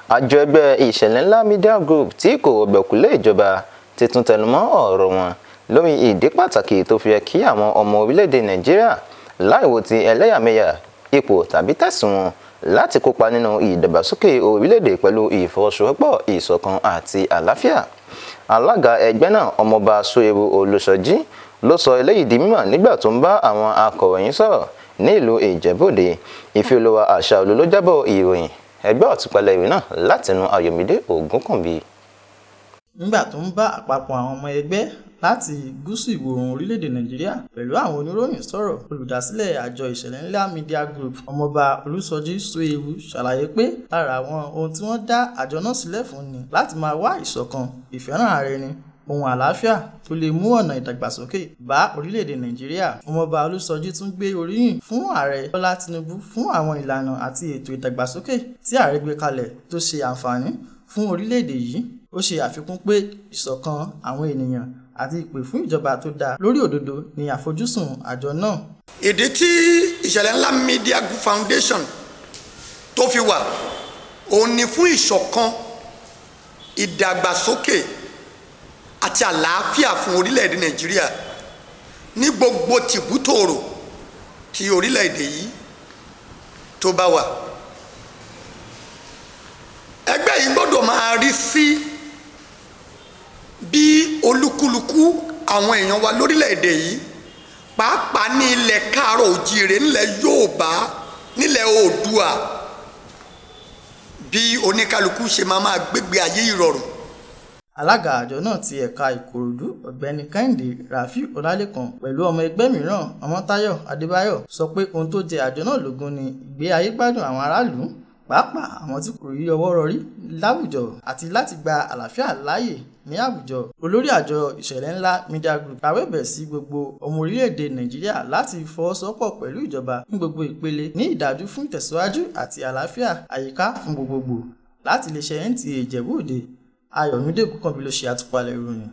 àjọ ẹgbẹ́ ìṣẹ̀lẹ̀ ńlá Media Group tí kò rọ̀gbọ̀kúlé ìjọba ti tún tẹnumọ́ ọ̀rọ̀ wọn lórí ìdí pàtàkì tó fi yẹ kí àwọn ọmọ orílẹ̀-èdè Nàìjíríà láìwo ti ẹlẹ́yàmẹ̀yà ipò tàbí tẹ̀sùn wọn láti kópa nínú ìdàgbàsókè orílẹ̀-èdè pẹ̀lú ìfọwọ́sowọ́pọ̀ ìṣọ̀kan àti àlàáfíà. Alága ẹgbẹ́ náà Ọmọọba Sóyèrú Olùsọjí ló sọ eléyìí di mímọ̀ nígbà tó ń bá àwọn akọ̀ròyìn sọ̀rọ̀ ní ìlú Ìjẹ̀bú-Òde. Ìfẹ́olúwa Àṣàolú ló jábọ̀ ìròyìn ẹgbẹ́ ọ̀túnpalẹ̀ ìròyìn náà látinú Ayọ̀mídé Ògúnkànbí. Nígbà tó ń bá àpapọ̀ àwọn ọmọ ẹgbẹ́ láti gúúsù ìwọ̀ oòrùn orílẹ̀-èdè Nàìjíríà pẹ̀lú àwọn oníròyìn sọ̀rọ̀, olùdásílẹ̀ àjọ ìṣẹ̀lẹ̀ ńlá Media Group Ọmọọba Olùsọjí Sóyèrú ṣàlàyé pé lára àwọn ohun tí wọ́n dá àjọ náà sílẹ̀ fún ni láti máa wá ìṣọ̀kan, ìfẹ́ràn ara ẹni, ohun àlàáfíà tó lè mú ọ̀nà ìdàgbàsókè bá orílẹ̀-èdè Nàìjíríà. Ọmọọba Olùsọjí tún gbé oríyìn fún ààrẹ Bọ́lá Tinubu fún àwọn ìlànà àti ètò ìdàgbàsókè tí ààrẹ gbé kalẹ̀ tó ṣe àǹfààní fún orílẹ̀-èdè yìí. Ó ṣe àfikún pé ìṣọ̀kan àwọn ènìyàn àti ìpè fún ìjọba tó dáa lórí òdodo ni àfojúsùn àjọ náà. Ìdí tí ìṣẹ̀lẹ̀ ńlá Media Group Foundation tó fi wà òun ni fún ìṣọ̀kan, ìdàgbàsókè àti àlàáfíà fún orílẹ̀-èdè Nàìjíríà ní gbogbo tìbútòrò tí orílẹ̀-èdè yìí tó bá wà. Ẹgbẹ́ yìí gbọ́dọ̀ máa rí sí bí olúkúlùkù àwọn èèyàn wa lórílẹ̀-èdè yìí, pàápàá ní ilẹ̀ káàárọ̀ òjíire, nílẹ̀ Yorùbá, nílẹ̀ Oòduà, bí oníkálukú ṣe máa gbégbé ayé ìrọ̀rùn. Alága àjọ náà ti ẹ̀ka Ìkòròdú Ọ̀gbẹ́ni Kẹ́hìndé Rafiu Ọlálékan pẹ̀lú ọmọ ẹgbẹ́ mìíràn Ọmọ́táyọ̀ Adébáyọ̀ sọ pé ohun tó jẹ àjọ náà lógún ni ìgbé ayé gbádùn àwọn aráàlú, pàápàá àwọn tí kò rí ọwọ́ rọrí láwùjọ, àti láti gba àlàáfíà láàyè ní àwùjọ. Olórí àjọ ìṣẹ̀lẹ̀ ńlá Media Group rawẹ́bẹ̀ sí gbogbo ọmọ orílẹ̀-èdè Nàìjíríà láti fọwọ́sowọ́pọ̀ pẹ̀lú ìjọba ní gbogbo ìpele ní ìdájú fún ìtẹ̀síwájú àti àlàáfíà àyíká fún gbogbogbò. Láti iléeṣẹ́ NTA Ìjẹ̀bú-Òde, Ayọ̀mídé Ògúnkànbí ló ṣe àtúpalẹ̀ ìròyìn.